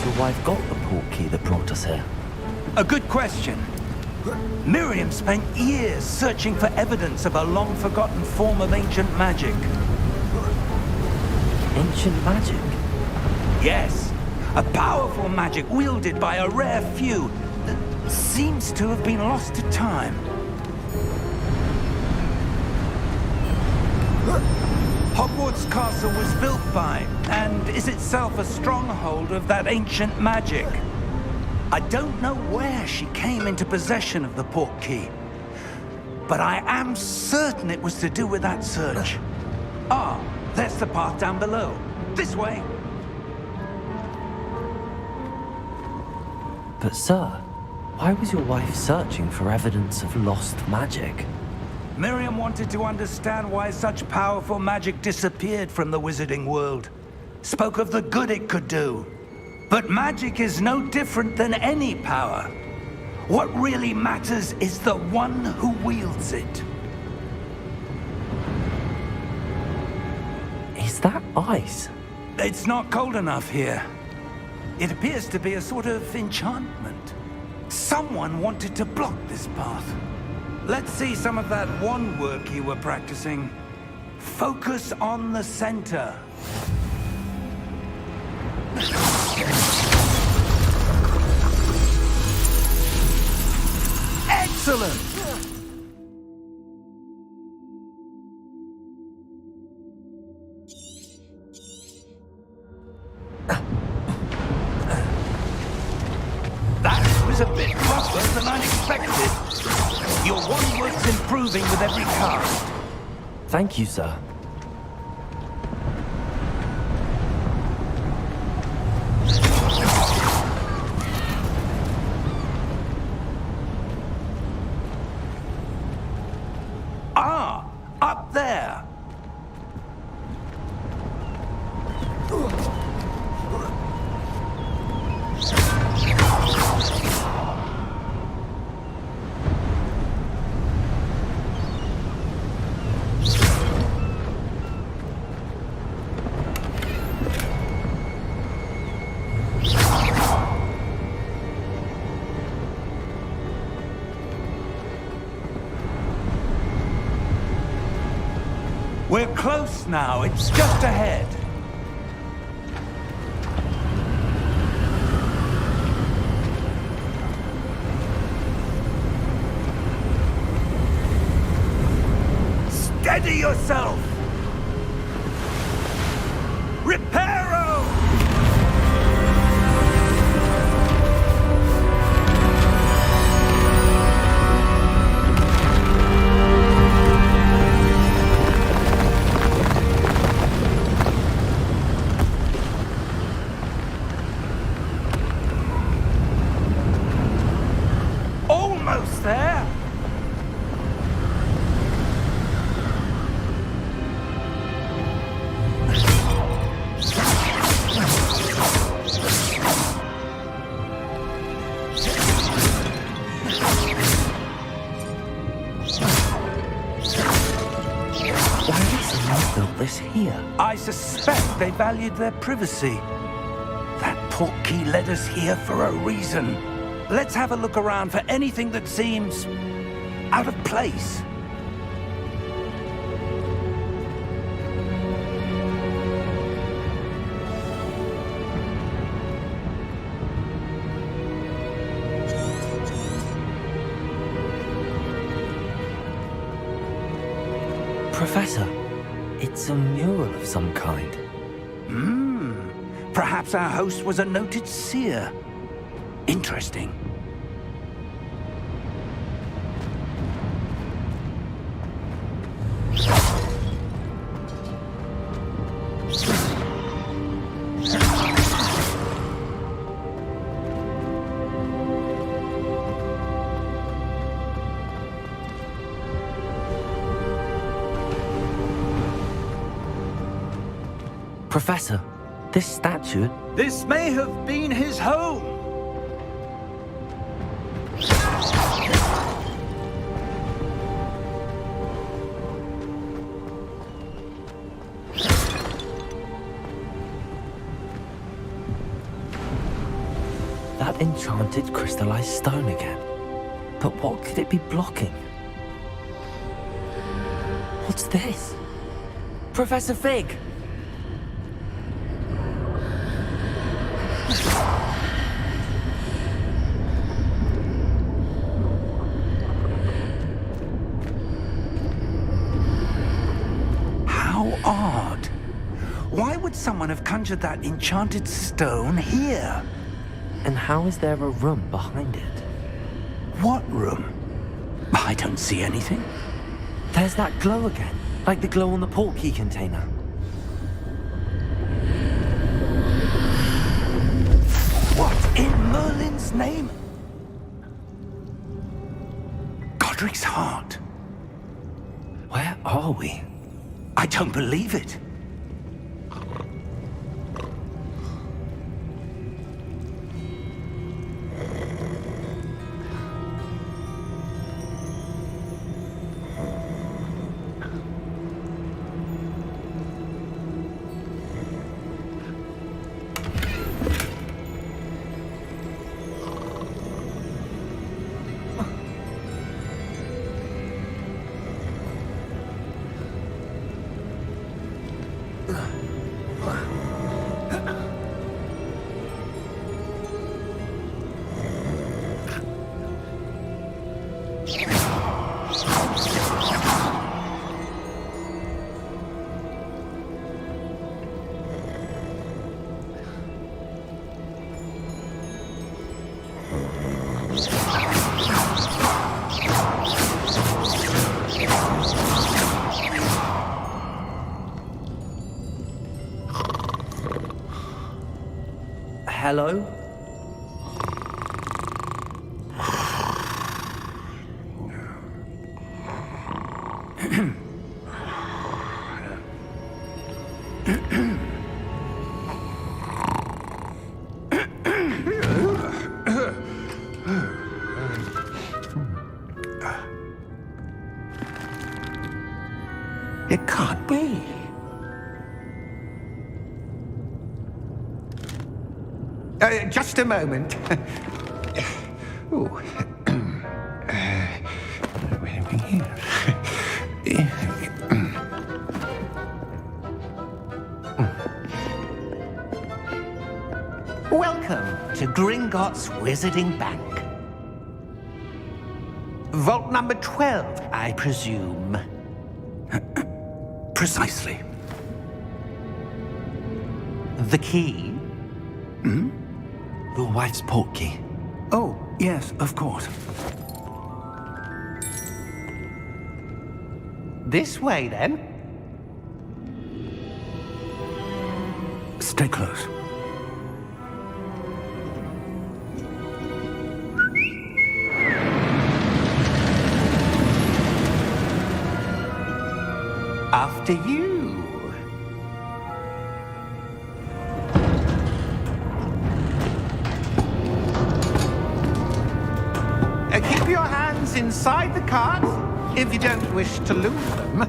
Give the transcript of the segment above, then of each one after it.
suppose your wife got the portkey that brought us here? A good question. Miriam spent years searching for evidence of a long-forgotten form of ancient magic. Ancient magic? Yes, a powerful magic wielded by a rare few that seems to have been lost to time. Hogwarts Castle was built by, and is itself a stronghold of that ancient magic. I don't know where she came into possession of the portkey, but I am certain it was to do with that search. Ah, there's the path down below. This way. But sir, why was your wife searching for evidence of lost magic? Miriam wanted to understand why such powerful magic disappeared from the wizarding world. Spoke of the good it could do. But magic is no different than any power. What really matters is the one who wields it. Is that ice? It's not cold enough here. It appears to be a sort of enchantment. Someone wanted to block this path. Let's see some of that wand work you were practicing. Focus on the center. Excellent! That was a bit rougher than I expected. Your wand work's improving with every cast. Thank you, sir. Ah, up there. We're close now. It's just ahead. Steady yourself! Reparo! Almost there! Why did someone build this here? I suspect they valued their privacy. That portkey led us here for a reason. Let's have a look around for anything that seems out of place. Professor, it's a mural of some kind. Perhaps our host was a noted seer. Interesting. Professor, this statue... This may have been his home. Enchanted crystallized stone again. But what could it be blocking? What's this? Professor Fig! How odd. Why would someone have conjured that enchanted stone here? And how is there a room behind it? What room? I don't see anything. There's that glow again, like the glow on the portkey container. What in Merlin's name? Godric's heart. Where are we? I don't believe it. Hello? It can't be. Just a moment. Ooh. Where are we here? Welcome to Gringotts Wizarding Bank. Vault number 12, I presume. Precisely. The key? Your wife's portkey. Oh, yes, of course. This way, then. Stay close. After you. Keep your hands inside the cart if you don't wish to lose them.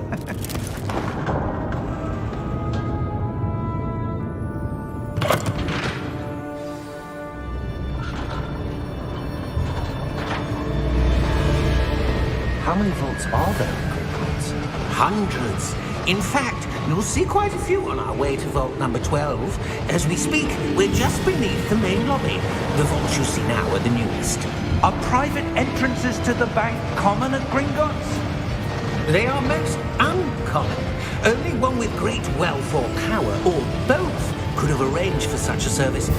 How many vaults are there in Gringotts? Hundreds. In fact, you'll see quite a few on our way to vault number 12. As we speak, we're just beneath the main lobby. The vaults you see now are the newest. Are private entrances to the bank common at Gringotts? They are most uncommon. Only one with great wealth or power, or both, could have arranged for such a service.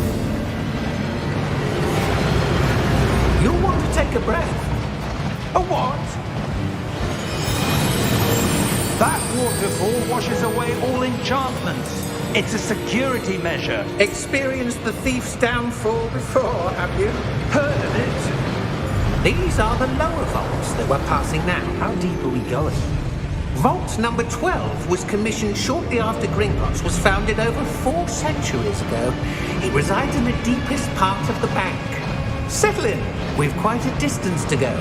You'll want to take a breath. A what? That waterfall washes away all enchantments. It's a security measure. Experienced the thief's downfall before, have you? Heard of it? These are the lower vaults that we're passing now. How deep are we going? Vault number 12 was commissioned shortly after Gringotts was founded over 4 centuries ago. It resides in the deepest part of the bank. Settle in. We've quite a distance to go.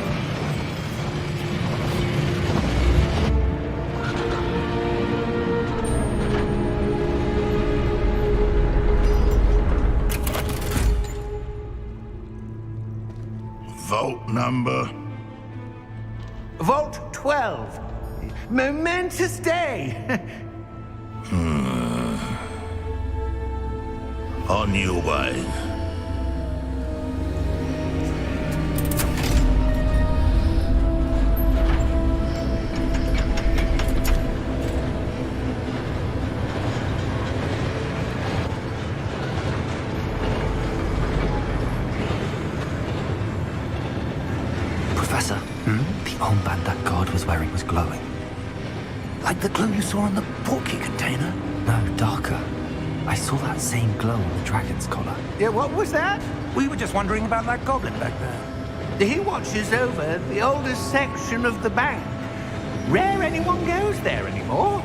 Vault number? Vault 12. Momentous day. On your way. Professor, the armband that guard was wearing was glowing. Like the glow you saw on the portkey container? No, darker. I saw that same glow on the dragon's collar. Yeah, what was that? We were just wondering about that goblin back there. He watches over the oldest section of the bank. Rare anyone goes there anymore.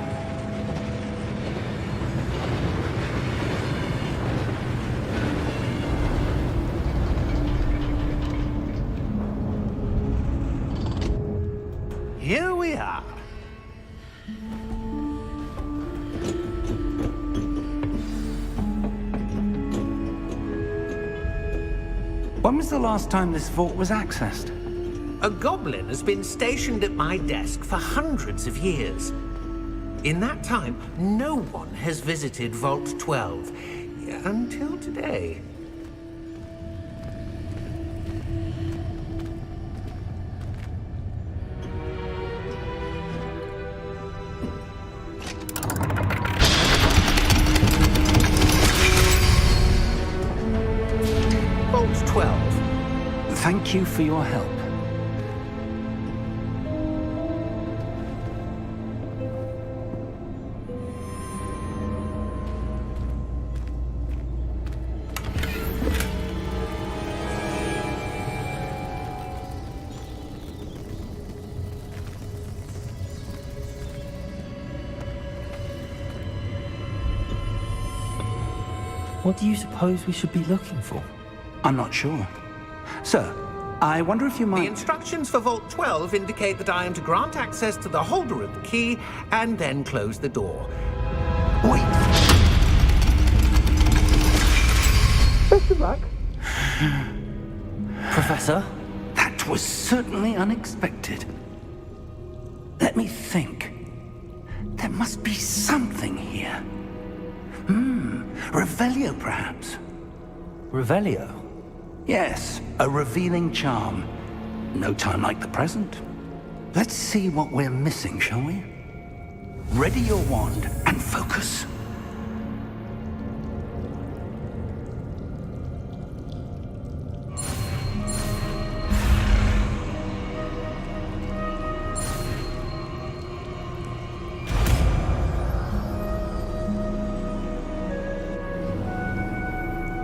Here we are. When was the last time this vault was accessed? A goblin has been stationed at my desk for hundreds of years. In that time, no one has visited Vault 12 until today. Vault 12. Thank you for your help. What do you suppose we should be looking for? I'm not sure. Sir, I wonder if you The might... instructions for Vault 12 indicate that I am to grant access to the holder of the key and then close the door. Wait! Best of luck. Professor? That was certainly unexpected. Let me think. There must be something here. Revelio, perhaps? Revelio? Yes, a revealing charm. No time like the present. Let's see what we're missing, shall we? Ready your wand and focus.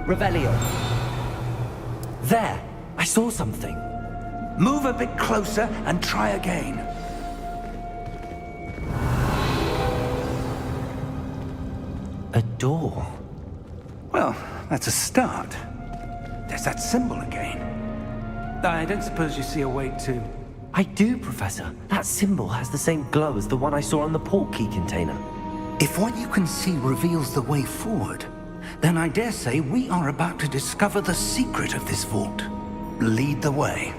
Revelio. There! I saw something. Move a bit closer and try again. A door. Well, that's a start. There's that symbol again. I don't suppose you see a way to... I do, Professor. That symbol has the same glow as the one I saw on the portkey container. If what you can see reveals the way forward, then I dare say we are about to discover the secret of this vault. Lead the way.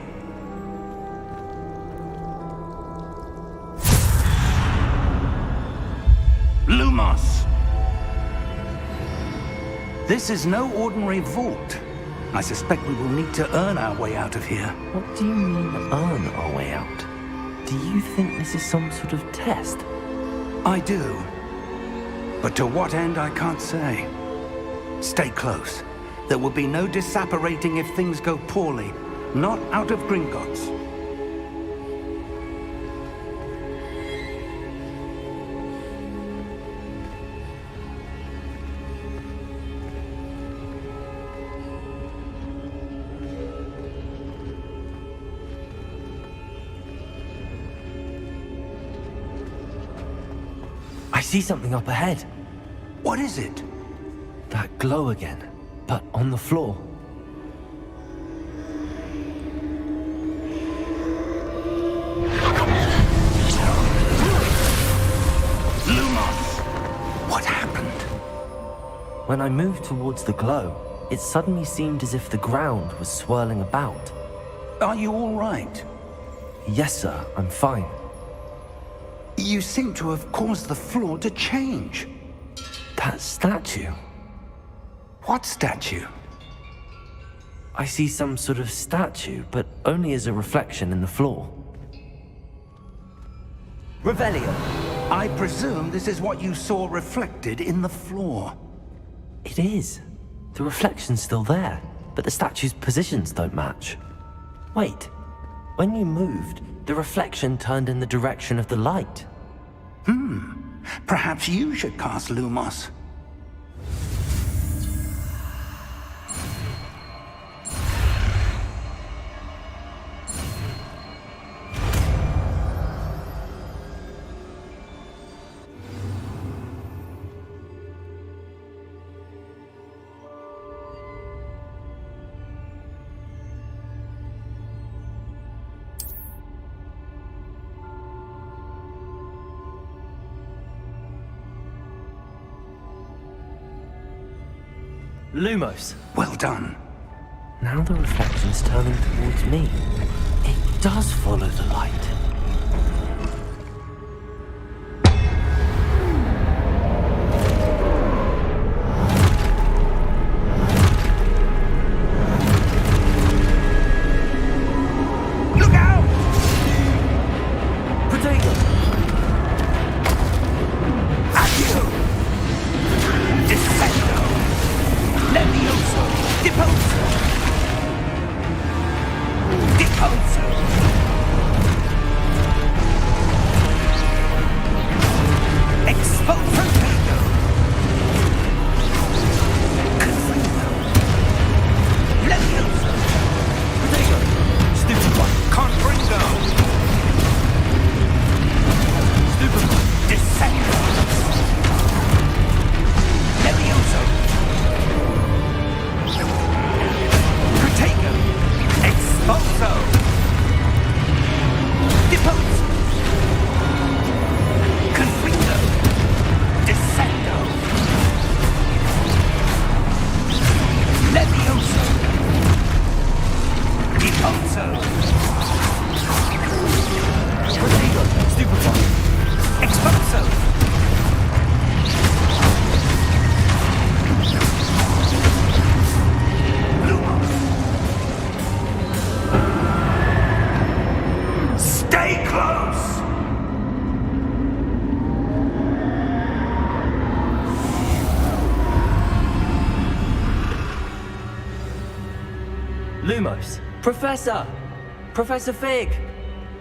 Lumos! This is no ordinary vault. I suspect we will need to earn our way out of here. What do you mean, earn our way out? Do you think this is some sort of test? I do. But to what end, I can't say. Stay close. There will be no disapparating if things go poorly. Not out of Gringotts. I see something up ahead. What is it? That glow again, but on the floor. Lumos! What happened? When I moved towards the glow, it suddenly seemed as if the ground was swirling about. Are you all right? Yes, sir, I'm fine. You seem to have caused the floor to change. That statue. What statue? I see some sort of statue, but only as a reflection in the floor. Revelio, I presume this is what you saw reflected in the floor. It is. The reflection's still there, but the statue's positions don't match. Wait, when you moved, the reflection turned in the direction of the light. Perhaps you should cast Lumos. Lumos! Well done. Now the reflection's turning towards me. It does follow the light. Look out! Protego! Accio! Descendo! Levioso! Deposo! Deposo! Exposo! Confringo! Levioso! Protego! Stupid one! Confringo! Stupid one! Descendo! Levioso! Protego! Expulso! Depose! Confringo! Descendo! Levioso! Deposo! Protego! Stupid one! Expulso! Stay close! Lumos! Professor! Professor Fig!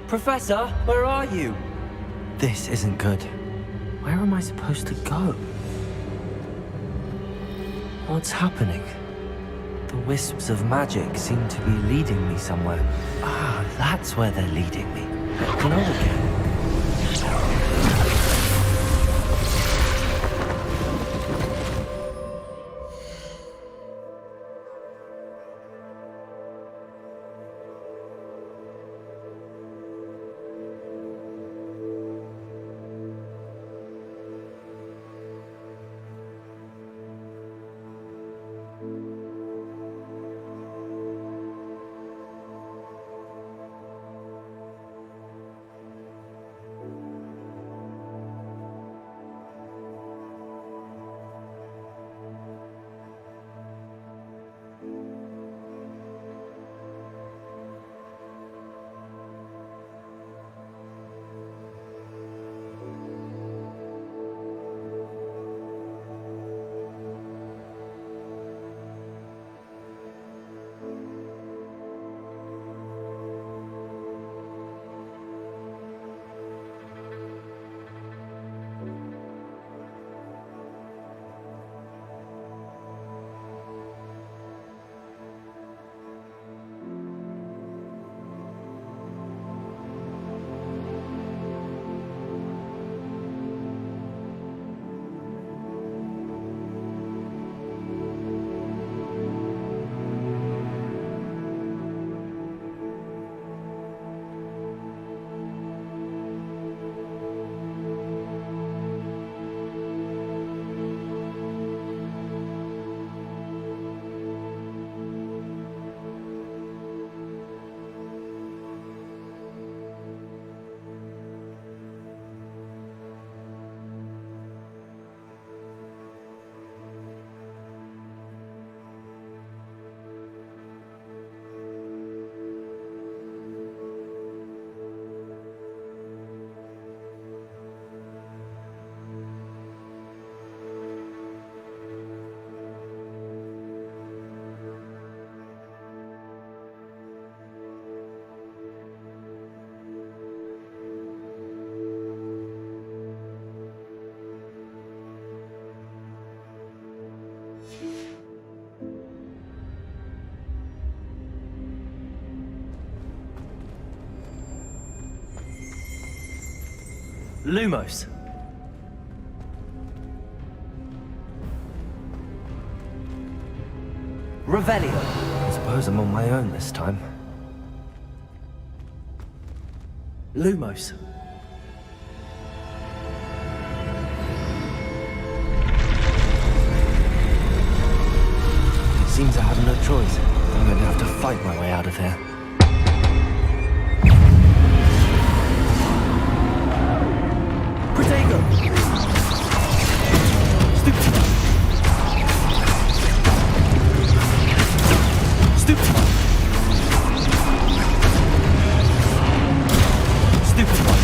Professor, where are you? This isn't good. Where am I supposed to go? What's happening? The wisps of magic seem to be leading me somewhere. Ah, that's where they're leading me. Glow again. Lumos. Revelio. I suppose I'm on my own this time. Lumos. Seems I have no choice. I'm going to have to fight my way out of here. Protego! Stupid! Stupid! Stupid one.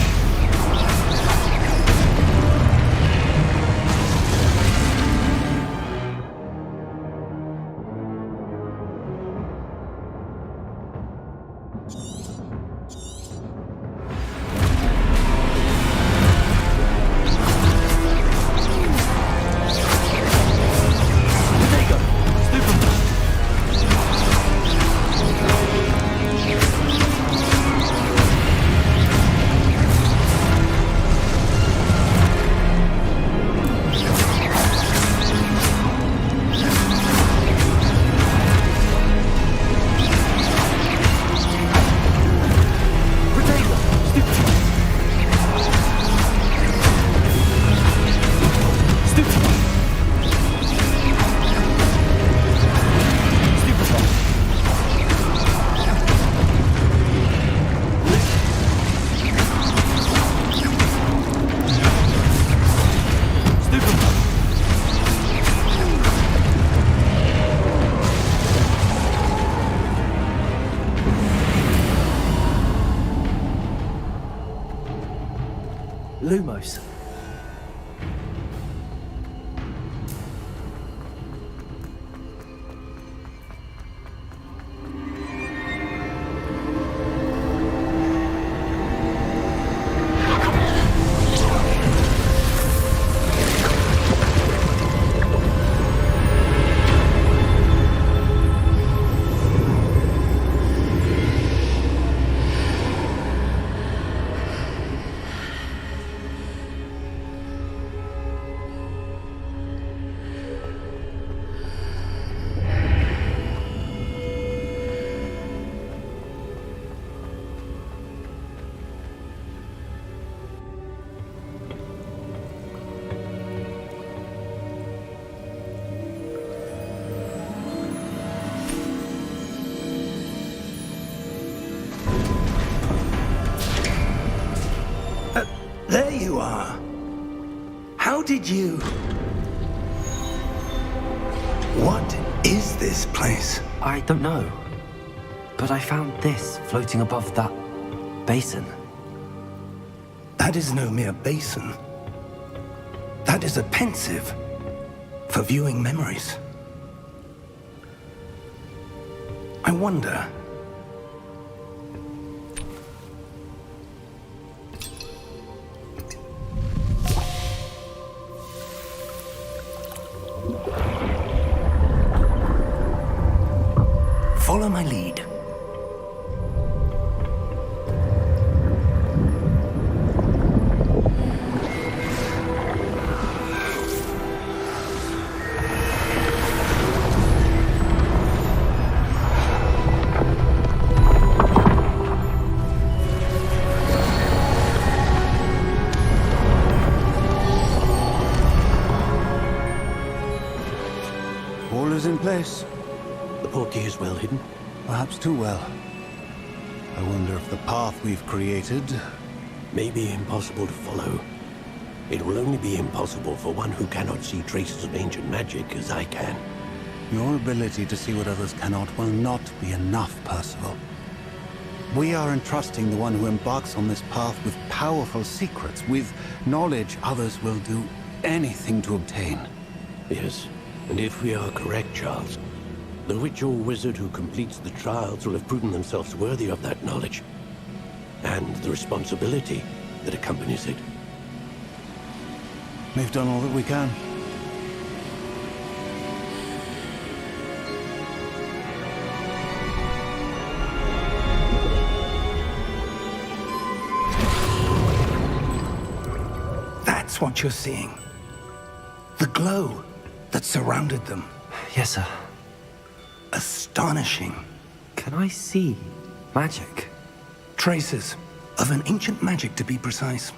Lumos. There you are. How did you... What is this place? I don't know. But I found this floating above that basin. That is no mere basin. That is a pensive for viewing memories. I wonder... Follow my lead. All is in place. The portkey is well hidden. Perhaps too well. I wonder if the path we've created... May be impossible to follow. It will only be impossible for one who cannot see traces of ancient magic as I can. Your ability to see what others cannot will not be enough, Percival. We are entrusting the one who embarks on this path with powerful secrets, with knowledge others will do anything to obtain. Yes, and if we are correct, Charles, the witch or wizard who completes the trials will have proven themselves worthy of that knowledge, and the responsibility that accompanies it. We've done all that we can. That's what you're seeing. The glow that surrounded them. Yes, sir. Astonishing. Can I see magic? Traces of an ancient magic, to be precise.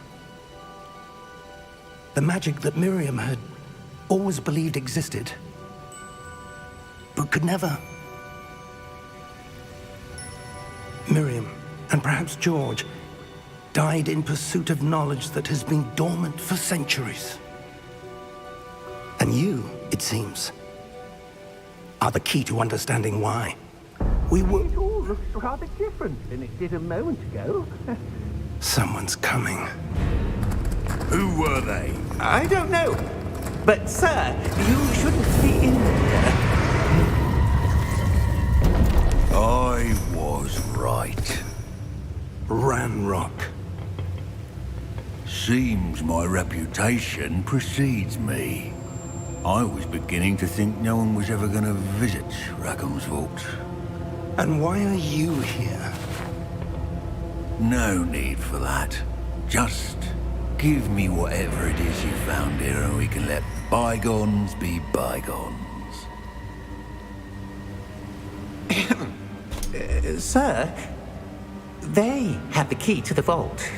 The magic that Miriam had always believed existed, but could never. Miriam, and perhaps George, died in pursuit of knowledge that has been dormant for centuries. And you, it seems, are the key to understanding why. We were... It all looks rather different than it did a moment ago. Someone's coming. Who were they? I don't know. But, sir, you shouldn't be in here. I was right. Ranrock. Seems my reputation precedes me. I was beginning to think no one was ever going to visit Rackham's vault. And why are you here? No need for that. Just give me whatever it is you found here and we can let bygones be bygones. Sir, they have the key to the vault.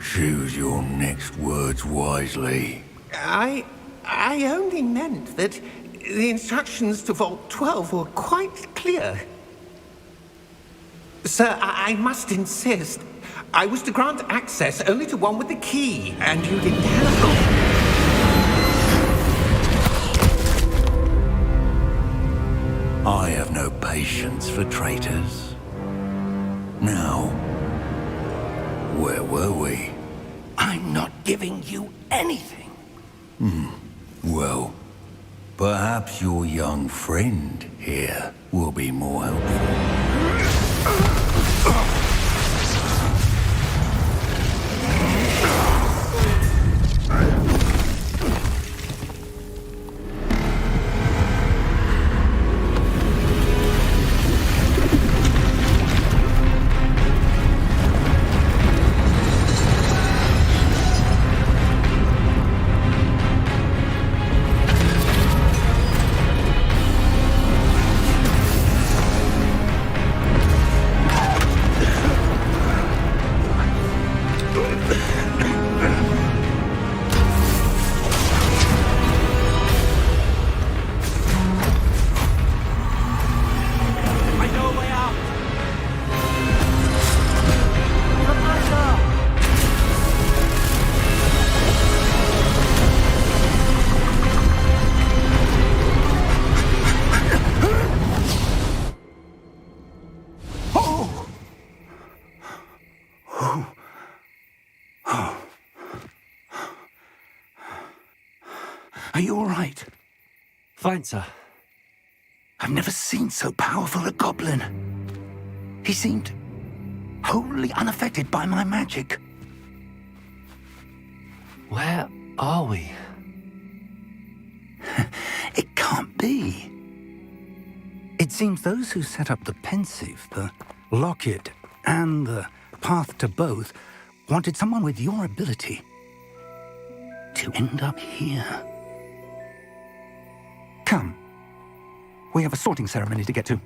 Choose your next words wisely. I only meant that the instructions to Vault 12 were quite clear. Sir, I must insist. I was to grant access only to one with the key, and you didn't have one. I have no patience for traitors. Now, where were we? I'm not giving you anything. Well, perhaps your young friend here will be more helpful. Are you all right? Fine, sir. I've never seen so powerful a goblin. He seemed wholly unaffected by my magic. Where are we? It can't be. It seems those who set up the Pensieve, the Locket, and the Path to Both wanted someone with your ability to end up here. Come. We have a sorting ceremony to get to.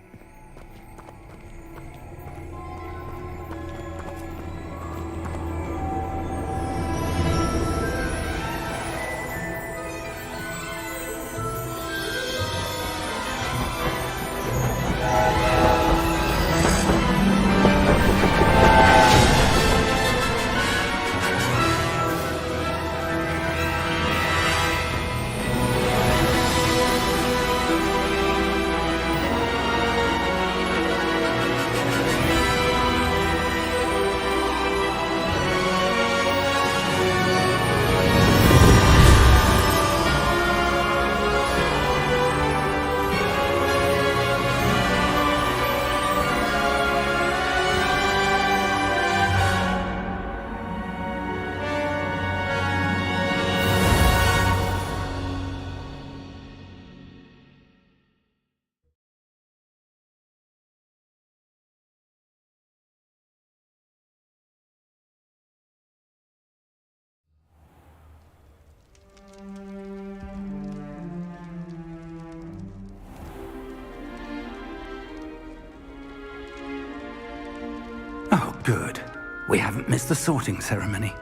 Good. We haven't missed the sorting ceremony.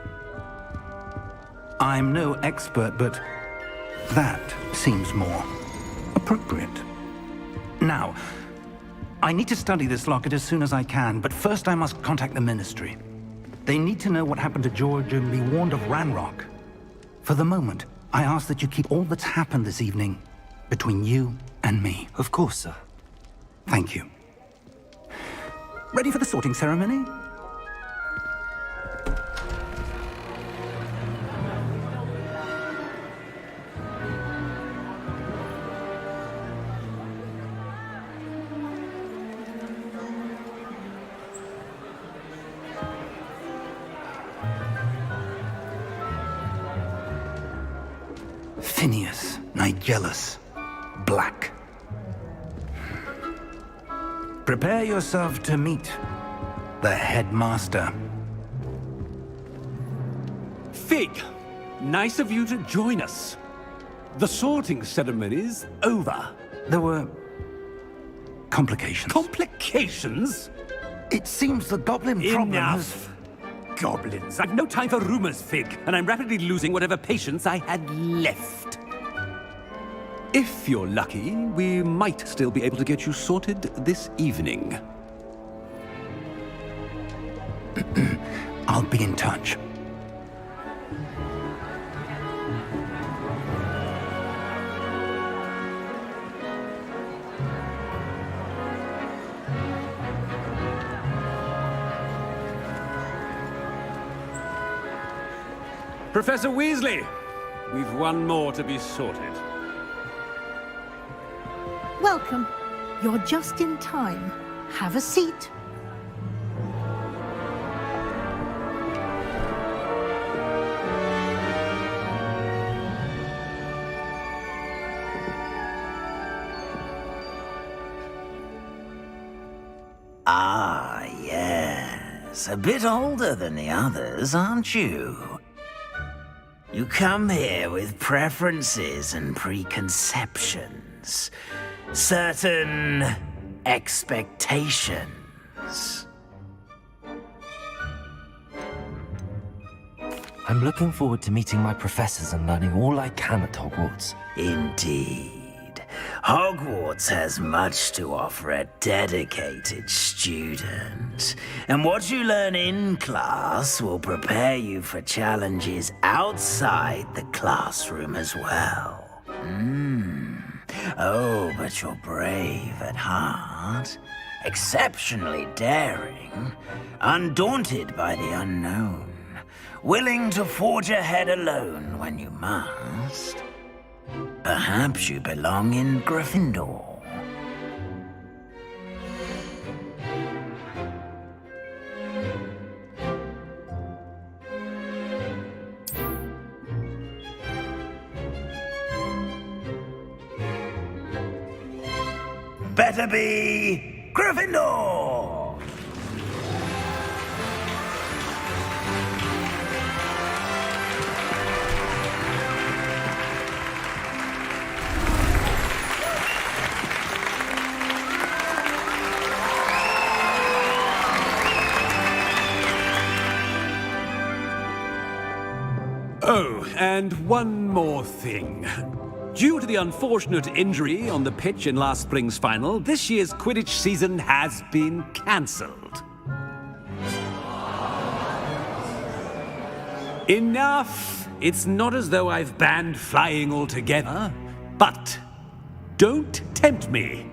I'm no expert, but that seems more appropriate. Now, I need to study this locket as soon as I can, but first I must contact the Ministry. They need to know what happened to George and be warned of Ranrock. For the moment, I ask that you keep all that's happened this evening between you and me. Of course, sir. Thank you. Ready for the sorting ceremony? Phineas Nigellus Black. Prepare yourself to meet the headmaster. Fig, nice of you to join us. The sorting ceremony's over. There were complications. Complications? It seems the goblin problem Enough. Goblins. I've no time for rumors, Fig, and I'm rapidly losing whatever patience I had left. If you're lucky, we might still be able to get you sorted this evening. I'll be in touch. Professor Weasley, we've one more to be sorted. Welcome. You're just in time. Have a seat. Ah, yes. A bit older than the others, aren't you? You come here with preferences and preconceptions. Certain expectations. I'm looking forward to meeting my professors and learning all I can at Hogwarts. Indeed. Hogwarts has much to offer a dedicated student. And what you learn in class will prepare you for challenges outside the classroom as well. Oh, but you're brave at heart. Exceptionally daring. Undaunted by the unknown. Willing to forge ahead alone when you must. Perhaps you belong in Gryffindor. Better be Gryffindor! Oh, and one more thing. Due to the unfortunate injury on the pitch in last spring's final, this year's Quidditch season has been cancelled. Enough! It's not as though I've banned flying altogether, but don't tempt me.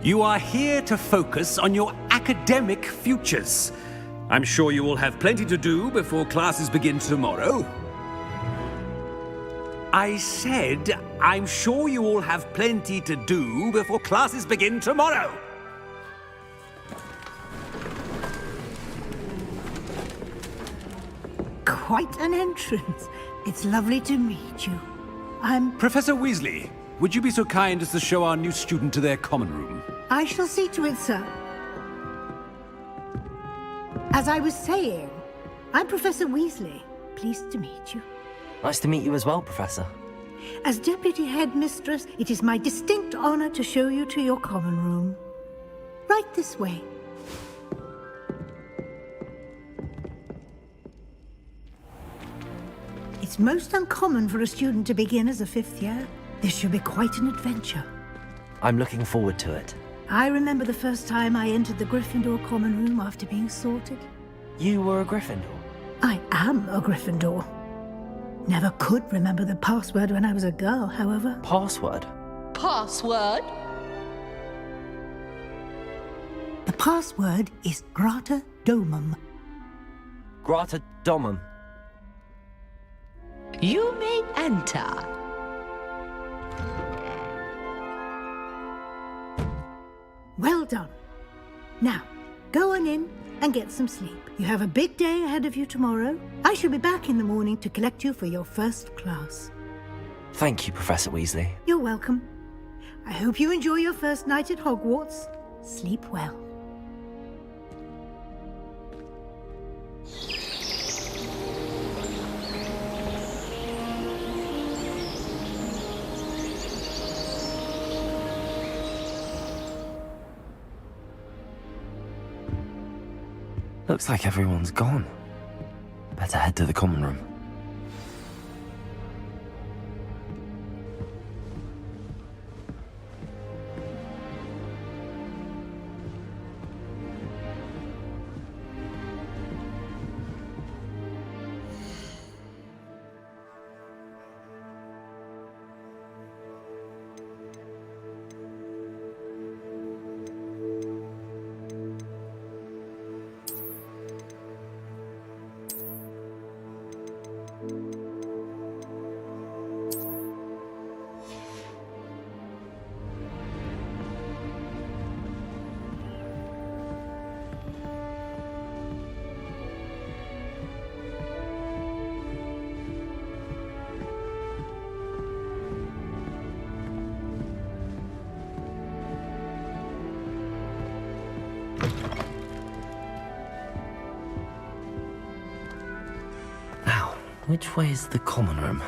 You are here to focus on your academic futures. I'm sure you will have plenty to do before classes begin tomorrow. I said, I'm sure you all have plenty to do before classes begin tomorrow. Quite an entrance. It's lovely to meet you. I'm... Professor Weasley, would you be so kind as to show our new student to their common room? I shall see to it, sir. As I was saying, I'm Professor Weasley. Pleased to meet you. Nice to meet you as well, Professor. As Deputy Headmistress, it is my distinct honor to show you to your common room. Right this way. It's most uncommon for a student to begin as a 5th year. This should be quite an adventure. I'm looking forward to it. I remember the first time I entered the Gryffindor common room after being sorted. You were a Gryffindor? I am a Gryffindor. Never could remember the password when I was a girl, however. Password? Password? The password is Grata Domum. Grata Domum. You may enter. Well done. Now, go on in and get some sleep. You have a big day ahead of you tomorrow. I shall be back in the morning to collect you for your first class. Thank you, Professor Weasley. You're welcome. I hope you enjoy your first night at Hogwarts. Sleep well. Looks like everyone's gone. Better head to the common room. Now, which way is the common room?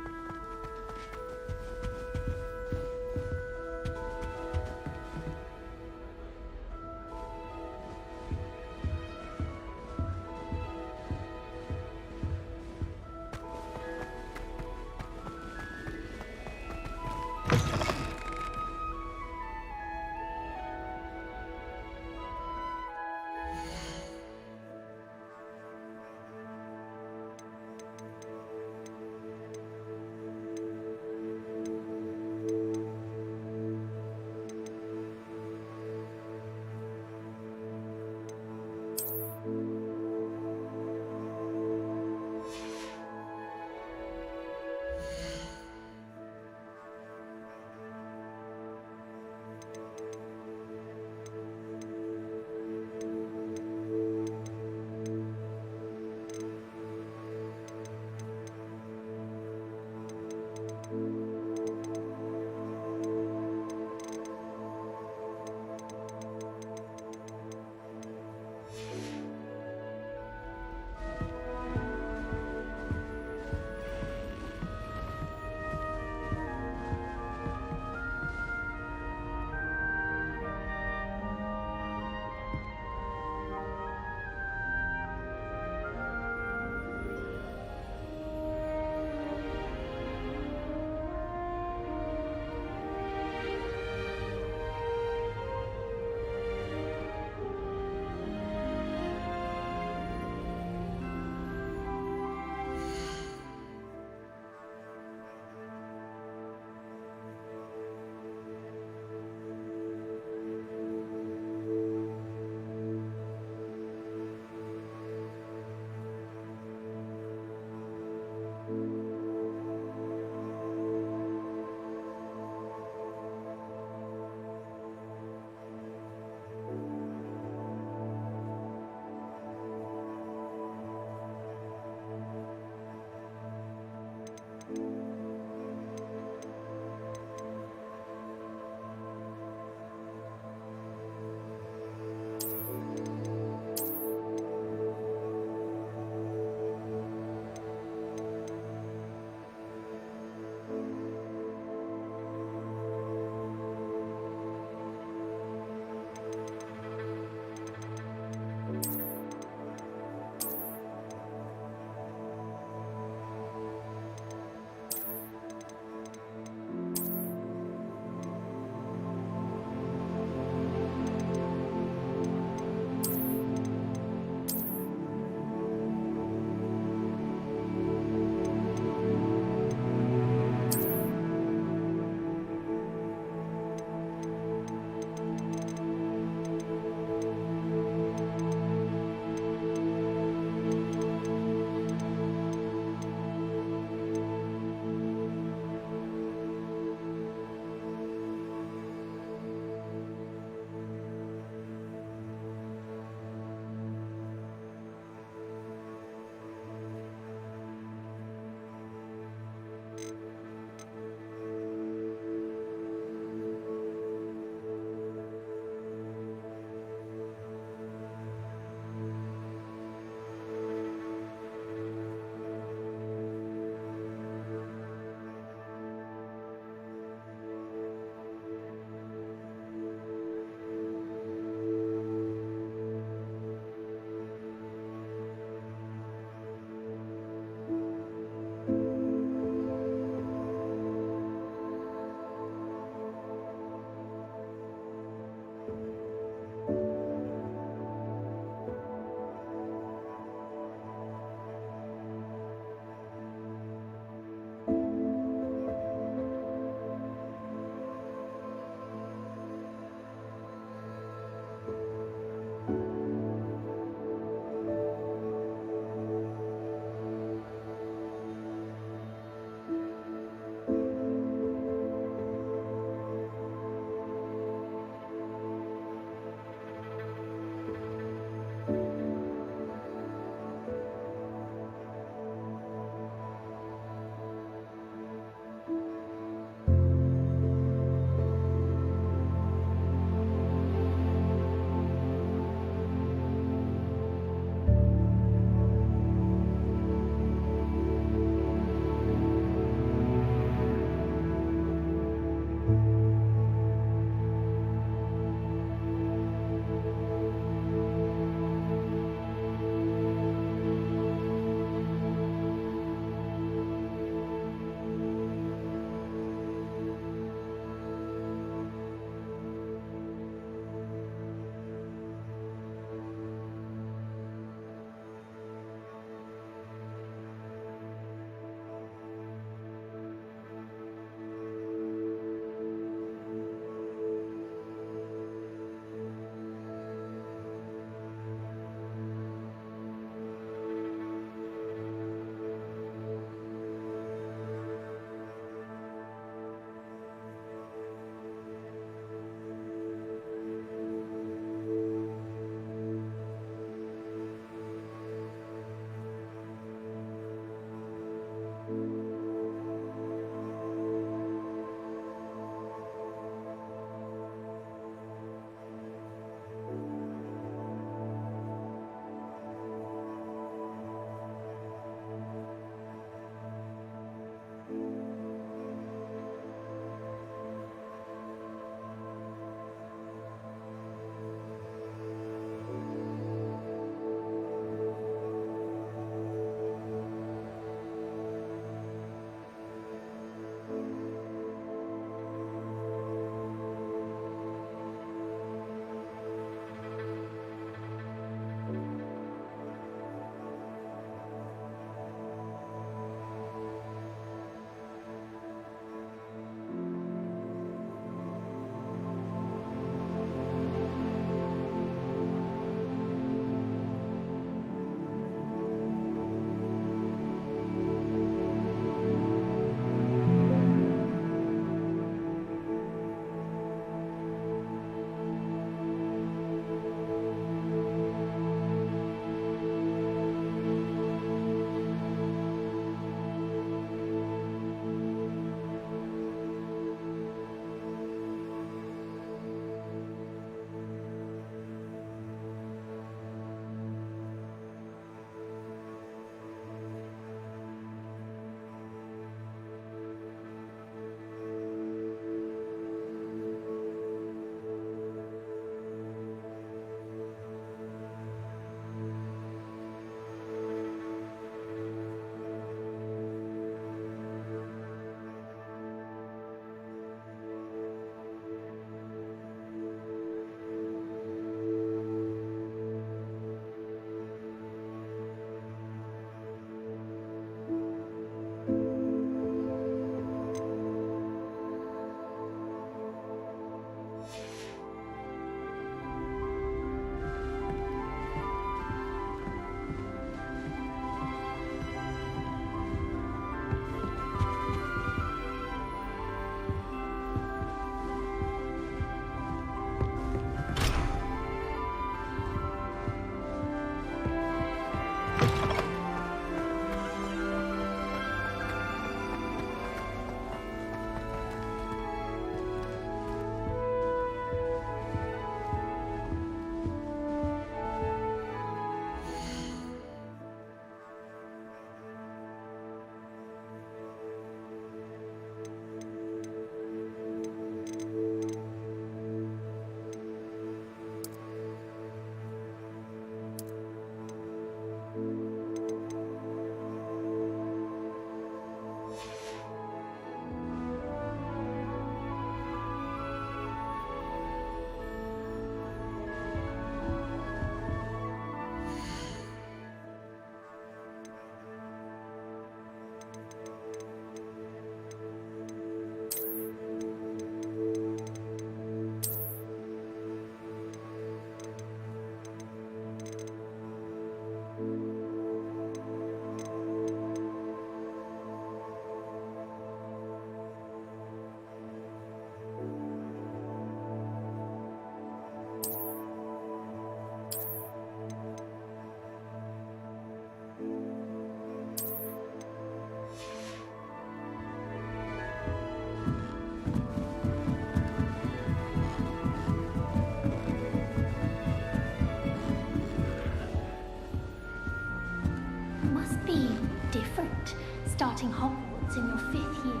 different, starting Hogwarts in your 5th year.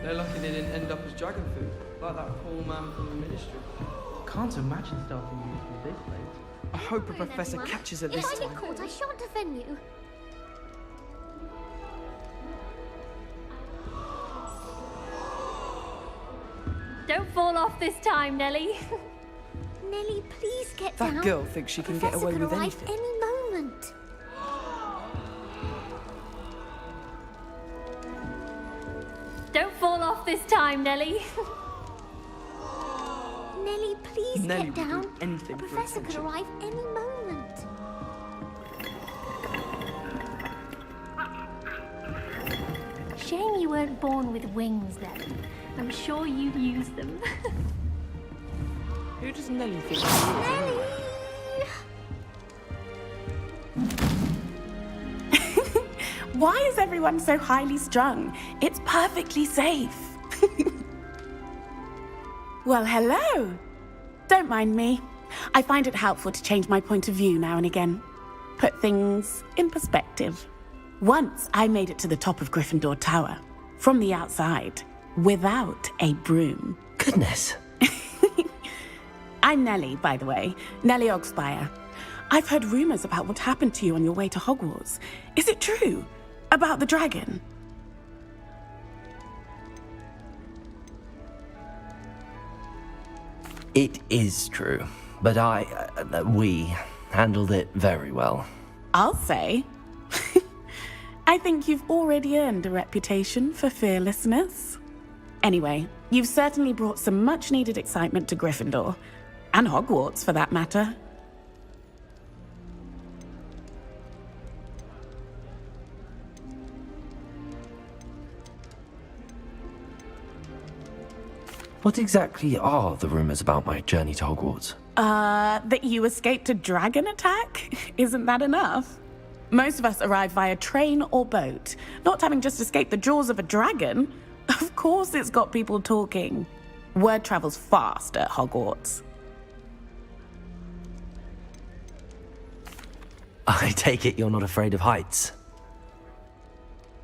They're lucky they didn't end up as dragon food, like that poor man from the ministry. Can't imagine starting uni this late. I hope a professor catches it this If I time. get caught, I shan't defend you. Don't fall off this time, Nellie. Nellie, please get down. That girl thinks she can get away with Professor could anything. arrive any moment. Don't fall off this time, Nellie. Nellie, please Nellie get will do down. anything The for professor could attention. arrive any moment. Shame you weren't born with wings then. I'm sure you'd use them. Who does Nellie think she is? Nellie! Why is everyone so highly strung? It's perfectly safe. Well, hello. Don't mind me. I find it helpful to change my point of view now and again. Put things in perspective. Once I made it to the top of Gryffindor Tower, from the outside, without a broom. Goodness. I'm Nellie, by the way. Nellie Ogspire. I've heard rumors about what happened to you on your way to Hogwarts. Is it true? About the dragon? It is true, but we handled it very well. I'll say. I think you've already earned a reputation for fearlessness. Anyway, you've certainly brought some much-needed excitement to Gryffindor. And Hogwarts, for that matter. What exactly are the rumors about my journey to Hogwarts? That you escaped a dragon attack? Isn't that enough? Most of us arrive via train or boat, not having just escaped the jaws of a dragon. Of course it's got people talking. Word travels fast at Hogwarts. I take it you're not afraid of heights.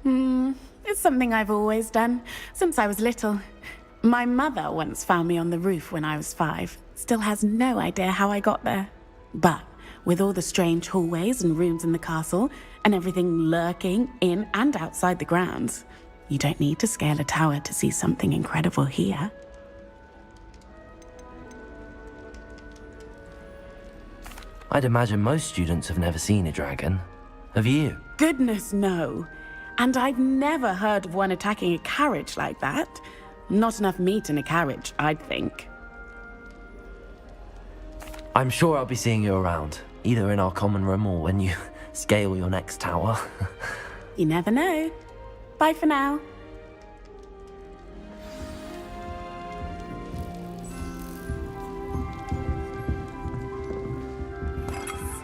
It's something I've always done, since I was little. My mother once found me on the roof when I was 5. Still has no idea how I got there. But with all the strange hallways and rooms in the castle, and everything lurking in and outside the grounds, you don't need to scale a tower to see something incredible here. I'd imagine most students have never seen a dragon. Have you? Goodness, no. And I've never heard of one attacking a carriage like that. Not enough meat in a carriage, I'd think. I'm sure I'll be seeing you around, either in our common room or when you scale your next tower. You never know. Bye for now.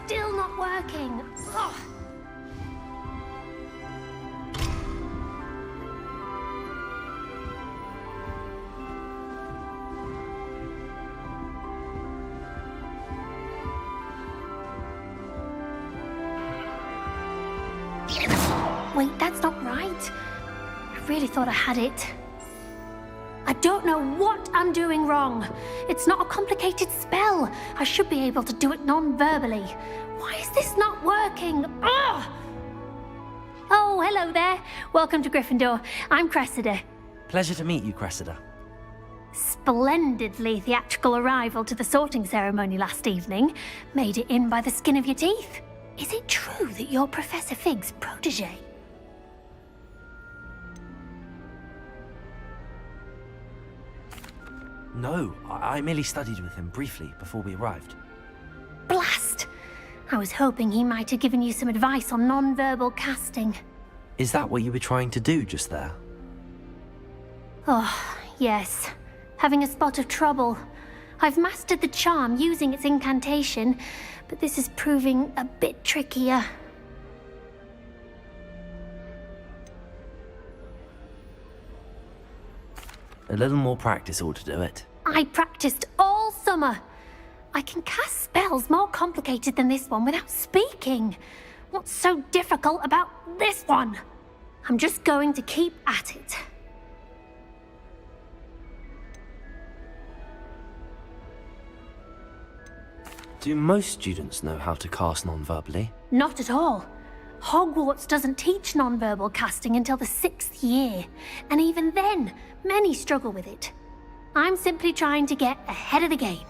Still not working. Ugh. Wait, that's not right. I really thought I had it. I don't know what I'm doing wrong. It's not a complicated spell. I should be able to do it non-verbally. Why is this not working? Ugh! Oh, hello there. Welcome to Gryffindor. I'm Cressida. Pleasure to meet you, Cressida. Splendidly theatrical arrival to the sorting ceremony last evening. Made it in by the skin of your teeth. Is it true that you're Professor Fig's protege? No, I merely studied with him briefly before we arrived. Blast! I was hoping he might have given you some advice on non-verbal casting. Is that what you were trying to do just there? Oh, yes. Having a spot of trouble. I've mastered the charm using its incantation, but this is proving a bit trickier. A little more practice ought to do it. I practiced all summer. I can cast spells more complicated than this one without speaking. What's so difficult about this one? I'm just going to keep at it. Do most students know how to cast non-verbally? Not at all. Hogwarts doesn't teach non-verbal casting until the 6th year, and even then, many struggle with it. I'm simply trying to get ahead of the game.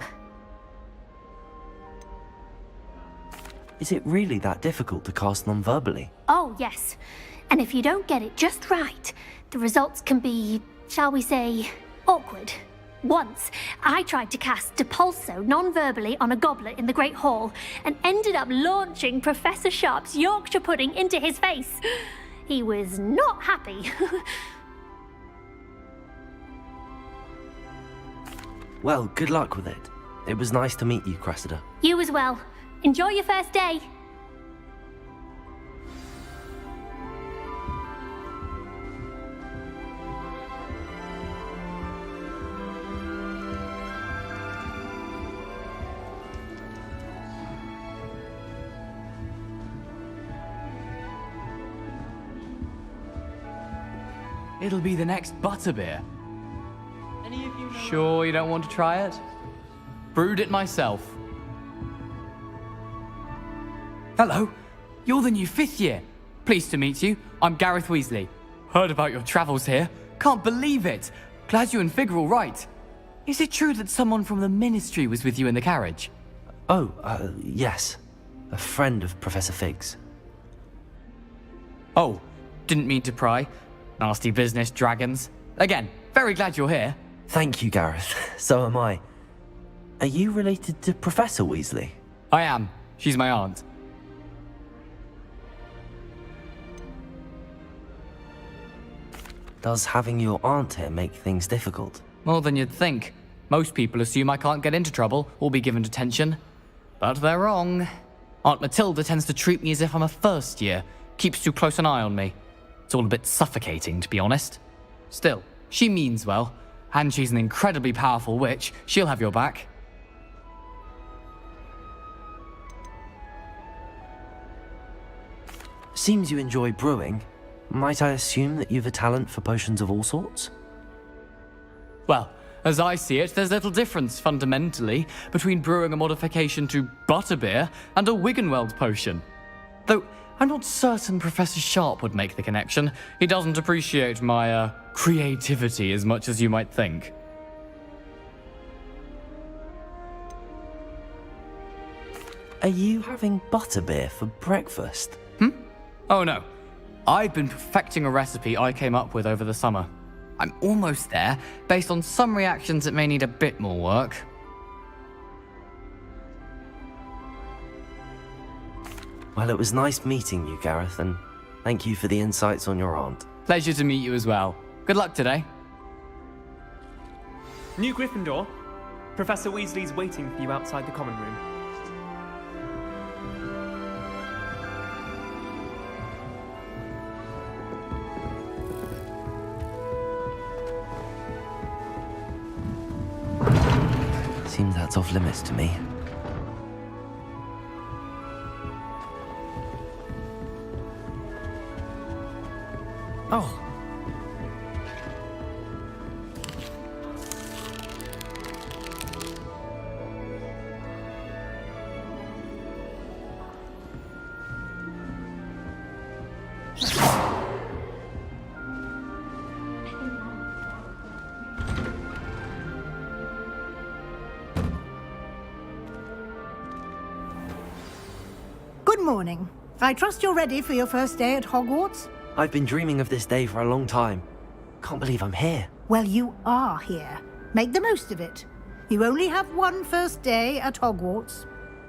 Is it really that difficult to cast non-verbally? Oh, yes. And if you don't get it just right, the results can be, shall we say, awkward. Once, I tried to cast Depulso non-verbally on a goblet in the Great Hall and ended up launching Professor Sharp's Yorkshire pudding into his face. He was not happy. Well, good luck with it. It was nice to meet you, Cressida. You as well. Enjoy your first day. It'll be the next butterbeer. Sure you don't want to try it? Brewed it myself. Hello, you're the new 5th year. Pleased to meet you. I'm Gareth Weasley. Heard about your travels here. Can't believe it. Glad you and Fig are all right. Is it true that someone from the Ministry was with you in the carriage? Oh, yes. A friend of Professor Fig's. Oh, didn't mean to pry. Nasty business, dragons. Again, very glad you're here. Thank you, Gareth. So am I. Are you related to Professor Weasley? I am. She's my aunt. Does having your aunt here make things difficult? More than you'd think. Most people assume I can't get into trouble or be given detention. But they're wrong. Aunt Matilda tends to treat me as if I'm a first year. Keeps too close an eye on me. It's all a bit suffocating, to be honest. Still, she means well. And she's an incredibly powerful witch. She'll have your back. Seems you enjoy brewing. Might I assume that you've a talent for potions of all sorts? Well, as I see it, there's little difference, fundamentally, between brewing a modification to butterbeer and a Wiggenweld potion. Though, I'm not certain Professor Sharp would make the connection. He doesn't appreciate my, creativity as much as you might think. Are you having butterbeer for breakfast? Oh no. I've been perfecting a recipe I came up with over the summer. I'm almost there, based on some reactions that may need a bit more work. Well, it was nice meeting you, Gareth, and thank you for the insights on your aunt. Pleasure to meet you as well. Good luck today. New Gryffindor. Professor Weasley's waiting for you outside the common room. Seems that's off limits to me. Oh. Good morning. I trust you're ready for your first day at Hogwarts? I've been dreaming of this day for a long time. Can't believe I'm here. Well, you are here. Make the most of it. You only have one first day at Hogwarts.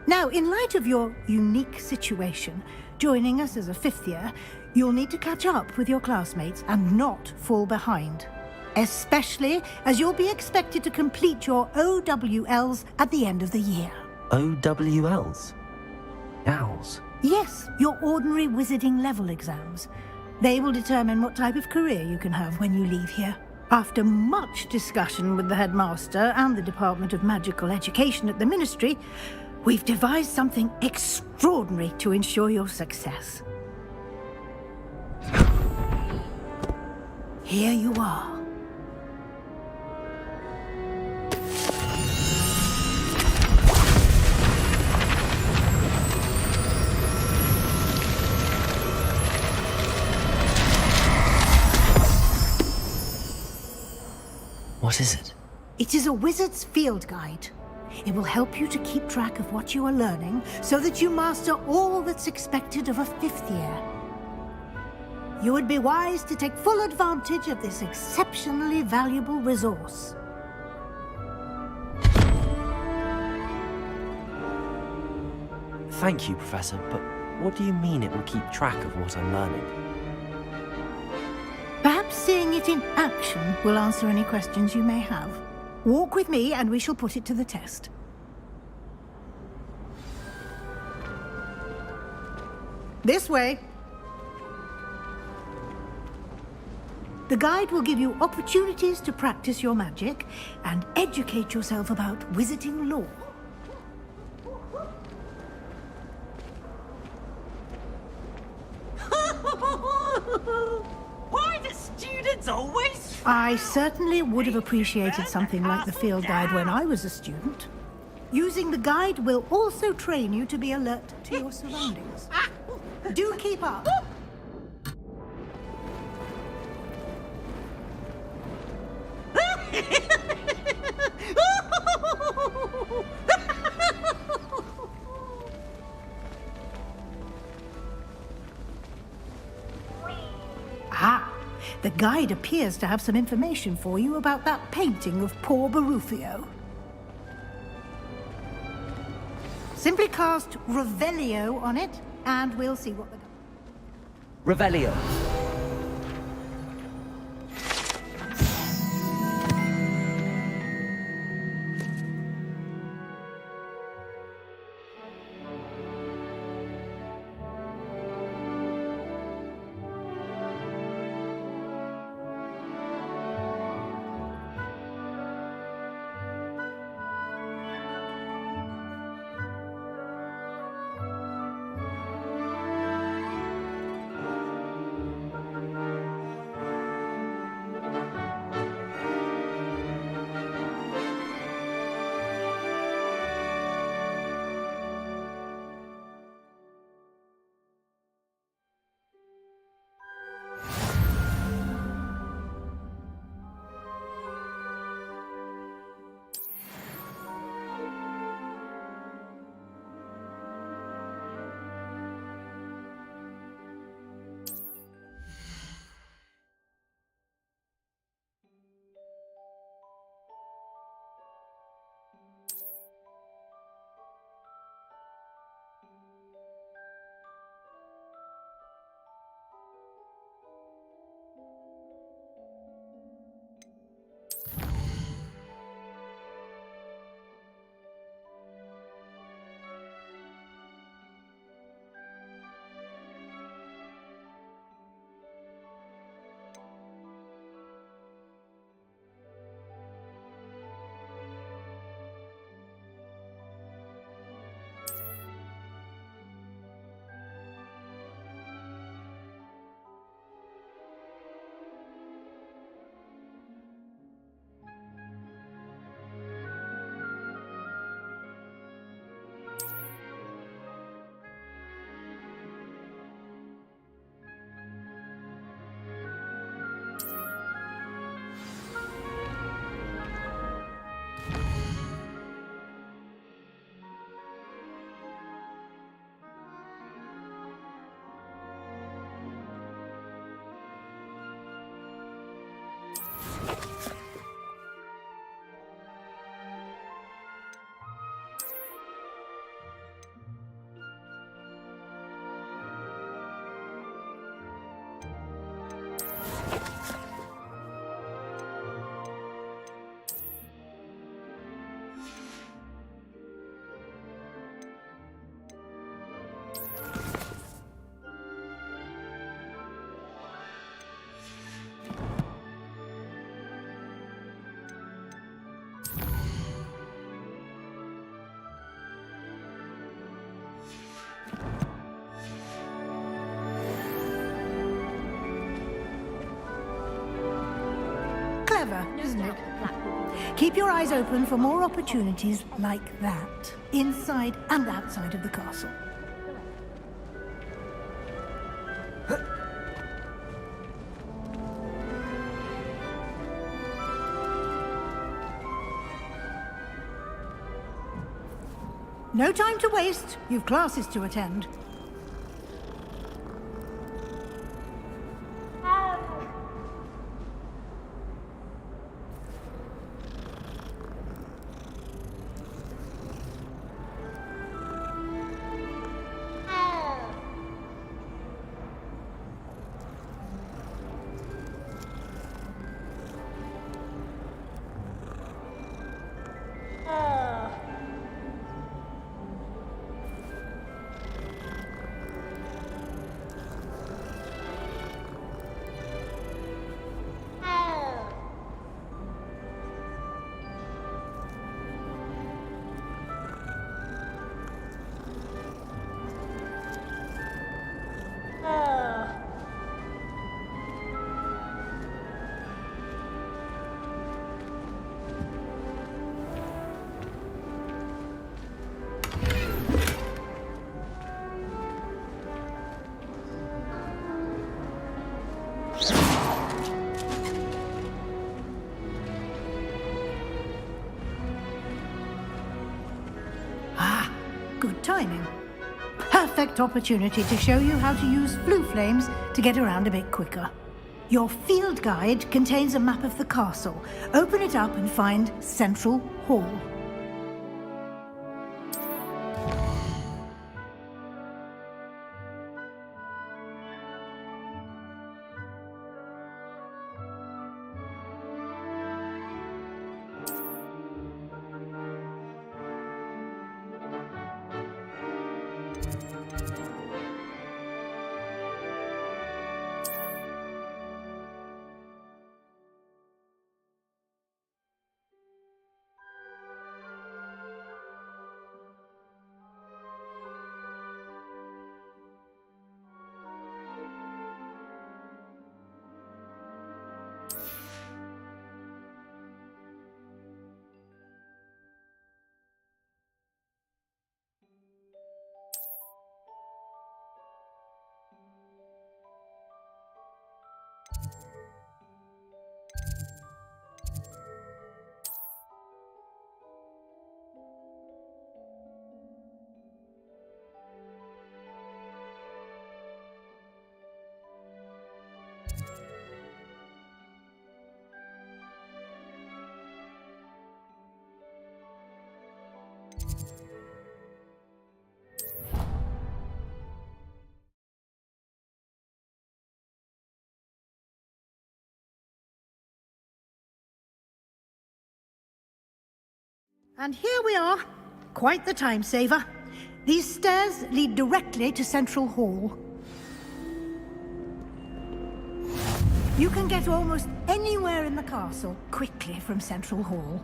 Now, in light of your unique situation, joining us as a 5th year, you'll need to catch up with your classmates and not fall behind. Especially as you'll be expected to complete your OWLs at the end of the year. OWLs? Owls? Yes, your ordinary wizarding level exams. They will determine what type of career you can have when you leave here. After much discussion with the headmaster and the Department of Magical Education at the Ministry, we've devised something extraordinary to ensure your success. Here you are. What is it? It is a wizard's field guide. It will help you to keep track of what you are learning so that you master all that's expected of a 5th year. You would be wise to take full advantage of this exceptionally valuable resource. Thank you, Professor, but what do you mean it will keep track of what I'm learning? Perhaps seeing it in action will answer any questions you may have. Walk with me and we shall put it to the test. This way. The guide will give you opportunities to practice your magic and educate yourself about wizarding lore. Why do students always... I certainly would have appreciated something like the field guide when I was a student. Using the guide will also train you to be alert to your surroundings. Do keep up. Ah, the guide appears to have some information for you about that painting of poor Barufio. Simply cast Revelio on it, and we'll see what the... Revelio. clever, isn't it? Keep your eyes open for more opportunities like that, inside and outside of the castle. No time to waste. You've classes to attend. Good timing. Perfect opportunity to show you how to use blue flames to get around a bit quicker. Your field guide contains a map of the castle. Open it up and find Central Hall. And here we are. Quite the time saver. These stairs lead directly to Central Hall. You can get almost anywhere in the castle quickly from Central Hall.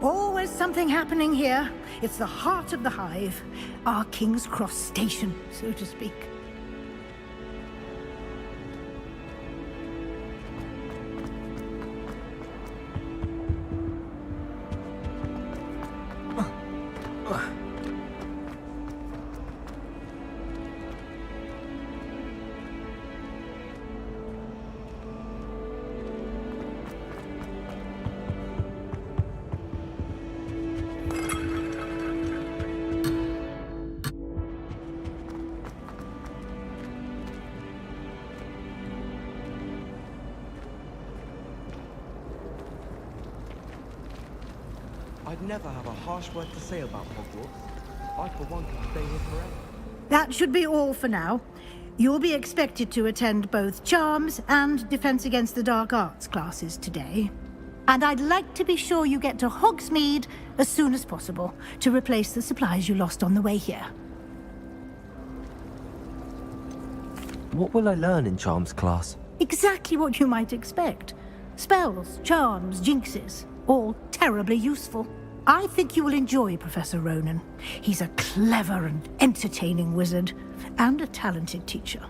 Always something happening here. It's the heart of the hive. Our King's Cross station, so to speak. I'd never have a harsh word to say about Hogwarts. I, for one, could stay here forever. That should be all for now. You'll be expected to attend both Charms and Defense Against the Dark Arts classes today. And I'd like to be sure you get to Hogsmeade as soon as possible to replace the supplies you lost on the way here. What will I learn in Charms class? Exactly what you might expect. Spells, charms, jinxes, all terribly useful. I think you will enjoy Professor Ronen. He's a clever and entertaining wizard, and a talented teacher.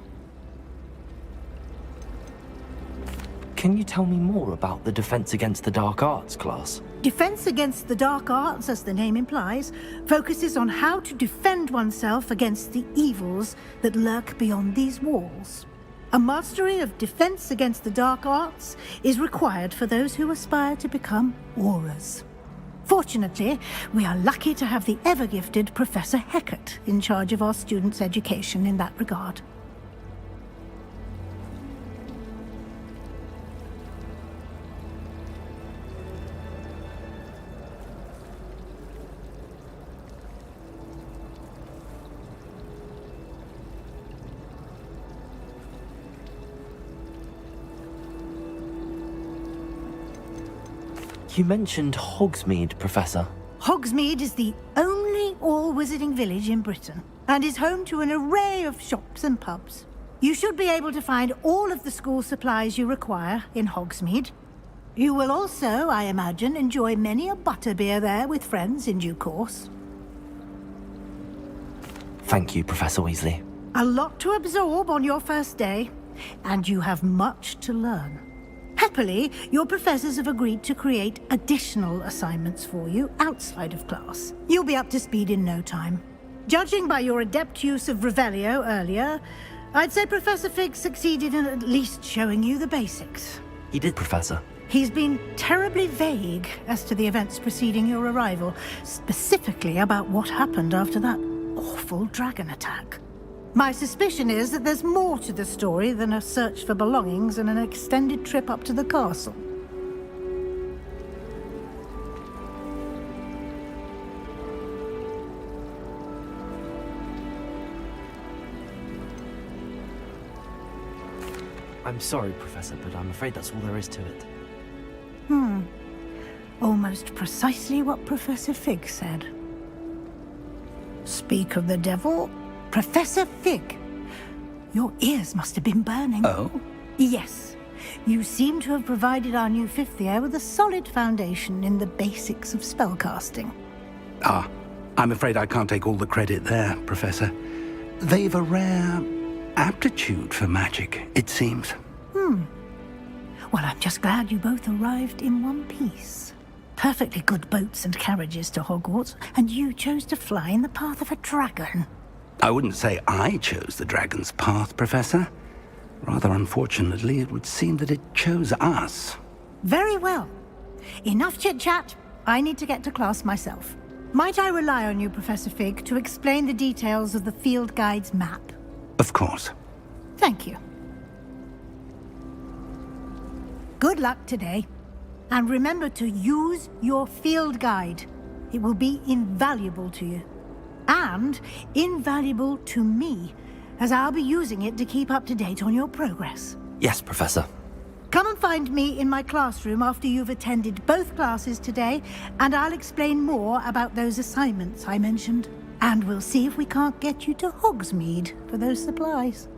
Can you tell me more about the Defense Against the Dark Arts class? Defense Against the Dark Arts, as the name implies, focuses on how to defend oneself against the evils that lurk beyond these walls. A mastery of Defense Against the Dark Arts is required for those who aspire to become Aurors. Fortunately, we are lucky to have the ever-gifted Professor Hecat in charge of our students' education in that regard. You mentioned Hogsmeade, Professor. Hogsmeade is the only all-wizarding village in Britain, and is home to an array of shops and pubs. You should be able to find all of the school supplies you require in Hogsmeade. You will also, I imagine, enjoy many a butterbeer there with friends in due course. Thank you, Professor Weasley. A lot to absorb on your first day, and you have much to learn. Happily, your professors have agreed to create additional assignments for you outside of class. You'll be up to speed in no time. Judging by your adept use of Revelio earlier, I'd say Professor Fig succeeded in at least showing you the basics. He did, Professor. He's been terribly vague as to the events preceding your arrival, specifically about what happened after that awful dragon attack. My suspicion is that there's more to the story than a search for belongings and an extended trip up to the castle. I'm sorry, Professor, but I'm afraid that's all there is to it. Almost precisely what Professor Fig said. Speak of the devil, Professor Fig. Your ears must have been burning. Oh? Yes. You seem to have provided our new fifth year with a solid foundation in the basics of spellcasting. Ah, I'm afraid I can't take all the credit there, Professor. They've a rare aptitude for magic, it seems. Well, I'm just glad you both arrived in one piece. Perfectly good boats and carriages to Hogwarts, and you chose to fly in the path of a dragon. I wouldn't say I chose the dragon's path, Professor. Rather unfortunately, it would seem that it chose us. Very well. Enough chit-chat. I need to get to class myself. Might I rely on you, Professor Fig, to explain the details of the field guide's map? Of course. Thank you. Good luck today. And remember to use your field guide. It will be invaluable to you. And invaluable to me, as I'll be using it to keep up to date on your progress. Yes, Professor. Come and find me in my classroom after you've attended both classes today, and I'll explain more about those assignments I mentioned. And we'll see if we can't get you to Hogsmeade for those supplies.